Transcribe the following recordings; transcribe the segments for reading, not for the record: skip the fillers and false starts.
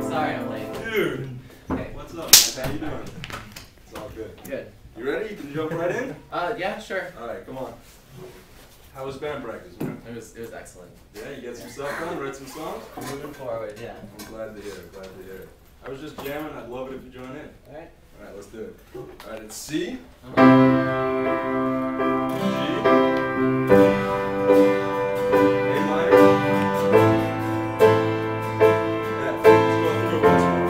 Sorry, I'm late. Dude! Hey, what's up, man? How you doing? It's all good. Good. You ready? You can jump right in? Yeah, sure. Alright, come on. How was band practice, man? It was excellent. Yeah, you get some stuff done, write some songs? Moving forward, yeah. I'm glad to hear it, glad to hear it. I was just jamming, I'd love it if you join in. Alright. Alright, let's do it. Alright, it's C, G, A minor, F. Let's go through it once more.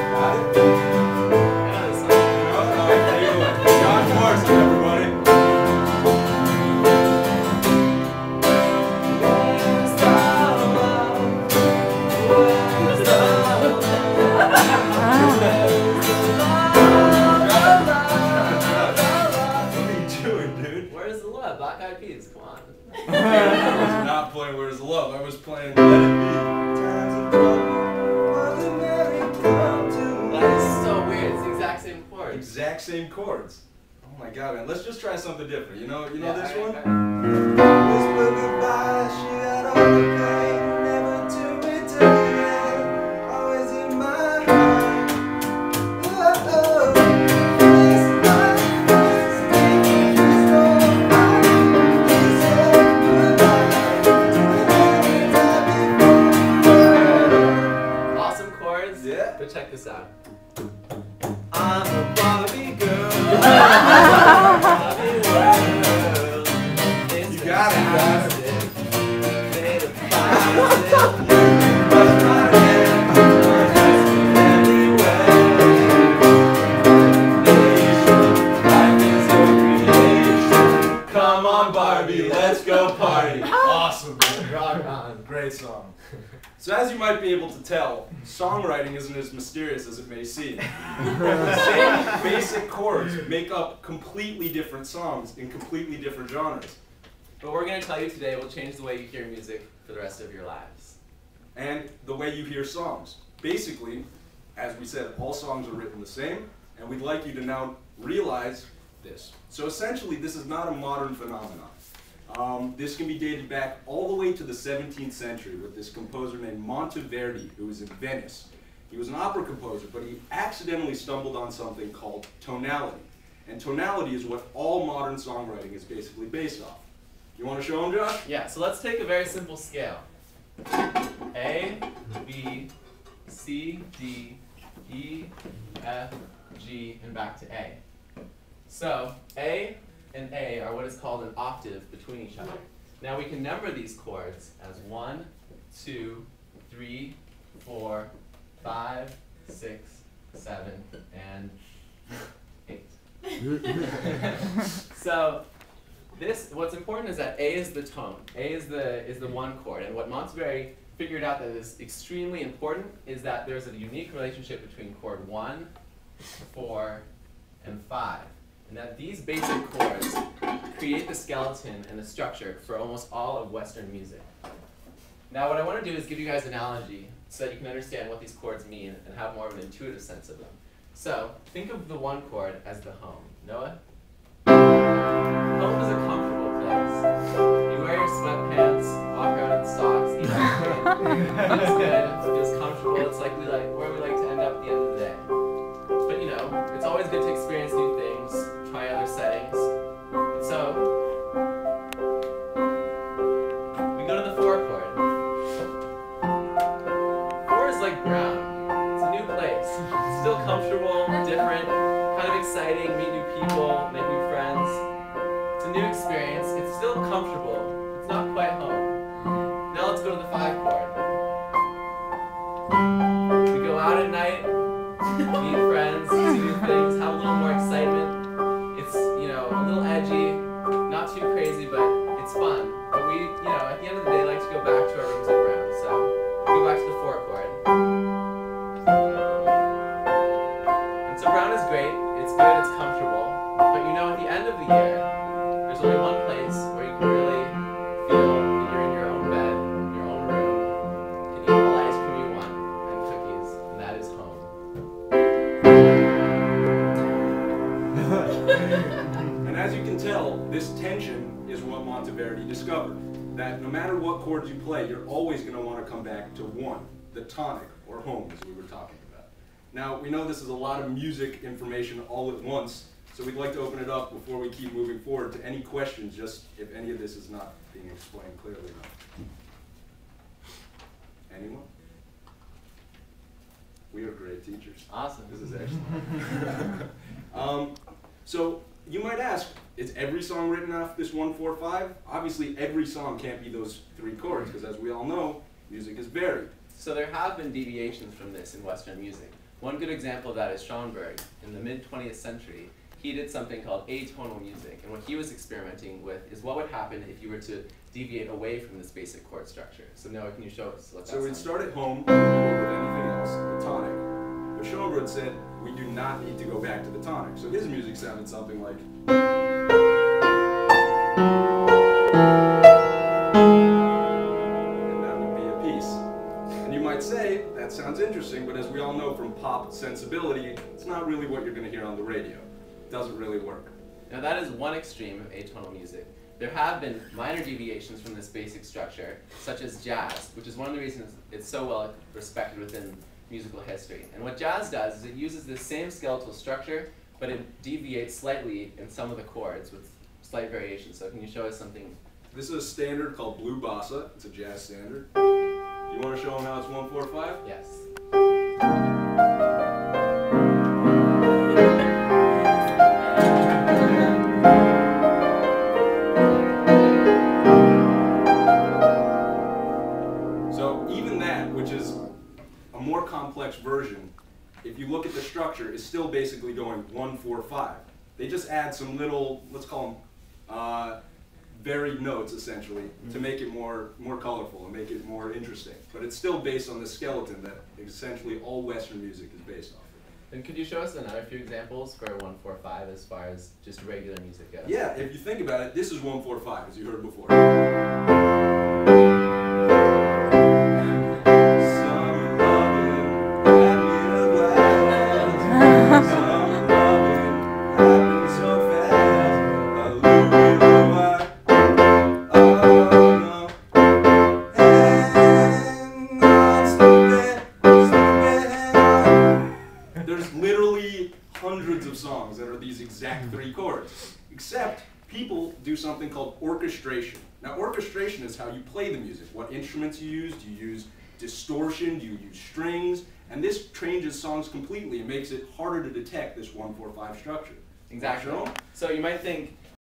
Got it? I know this song. John Morrison, everybody. What are you doing, dude? Where's the love? Black Eyed Peas, come on. I was not playing Where's the Love. I was playing Let It Be. Times of trouble, Mother Mary come to me. That is so weird. It's the exact same chord. Exact same chords. Oh my god, man. Let's just try something different. You know this one? Alright. Whisper goodbye, she got all the pain, never to return again, always in my mind. Oh, this night was taking its own mind. He said goodbye to Awesome chords. Yeah. But check this out. I'm a Barbie girl. Barbie world. It's You got it, guys. fantastic. Made of plastic. Brush my hair, my dress everywhere. Life is a creation. Come on, Barbie, let's go party. Awesome, man. Rock on. Great song. So as you might be able to tell, songwriting isn't as mysterious as it may seem. The same basic chords make up completely different songs in completely different genres. What we're going to tell you today will change the way you hear music for the rest of your lives. And the way you hear songs. Basically, as we said, all songs are written the same, and we'd like you to now realize this. So essentially, this is not a modern phenomenon. This can be dated back all the way to the 17th century with this composer named Monteverdi, who was in Venice. He was an opera composer, but he accidentally stumbled on something called tonality. And tonality is what all modern songwriting is basically based off. You want to show him, Josh? Yeah, so let's take a very simple scale. A, B, C, D, E, F, G, and back to A. So, A and A are what is called an octave between each other. Now we can number these chords as 1, 2, 3, 4, 5, 6, 7, and 8. So what's important is that A is the tone. A is the one chord, and what Monteverdi figured out that is extremely important is that there's a unique relationship between chord 1, 4, and 5. And that these basic chords create the skeleton and the structure for almost all of Western music. Now what I want to do is give you guys an analogy so that you can understand what these chords mean and have more of an intuitive sense of them. So, think of the one chord as the home. Noah? Home is a comfortable place. You wear your sweatpants, walk around in socks, eat ice cream. It's good, it feels comfortable, it's like where we like to end up at the end of the day. But you know, it's always good to experience new things, try other settings. And so, we go to the 4 chord. 4 is like ground. It's a new place. It's still comfortable, different, kind of exciting, meet new people, make new friends. It's a new experience. It's still comfortable. It's not quite home. no matter what chords you play, you're always going to want to come back to 1, the tonic, or home, as we were talking about. Now, we know this is a lot of music information all at once, so we'd like to open it up before we keep moving forward to any questions, just if any of this is not being explained clearly enough. Anyone? We are great teachers. Awesome. This is excellent. So you might ask, is every song written off this 1-4-5? Obviously, every song can't be those 3 chords, because as we all know, music is varied. So there have been deviations from this in Western music. One good example of that is Schoenberg. In the mid-20th century, he did something called atonal music, and what he was experimenting with is what would happen if you were to deviate away from this basic chord structure. So Noah, can you show us what that So we'd sounds start at home, and we'd go with anything else, the tonic. But Schoenberg said we do not need to go back to the tonic. So his music sounded something like. And that would be a piece. And you might say, that sounds interesting, but as we all know from pop sensibility, it's not really what you're going to hear on the radio. It doesn't really work. Now that is one extreme of atonal music. There have been minor deviations from this basic structure, such as jazz, which is one of the reasons it's so well respected within musical history. And what jazz does is it uses this same skeletal structure, but it deviates slightly in some of the chords with slight variations. So can you show us something? This is a standard called Blue Bossa. It's a jazz standard. You want to show them how it's 1-4-5? Yes. Complex version, if you look at the structure, is still basically going 1-4-5. They just add some little, let's call them varied notes essentially, to make it more colorful and make it more interesting. But it's still based on the skeleton that essentially all Western music is based off of. And could you show us another few examples for 1-4-5 as far as just regular music goes? Yeah, if you think about it, this is 1-4-5 as you heard before. Exact 3 chords, except people do something called orchestration. Now orchestration is how you play the music, what instruments you use. Do you use distortion, do you use strings, and this changes songs completely and makes it harder to detect this 1-4-5 structure. Exactly. So you might think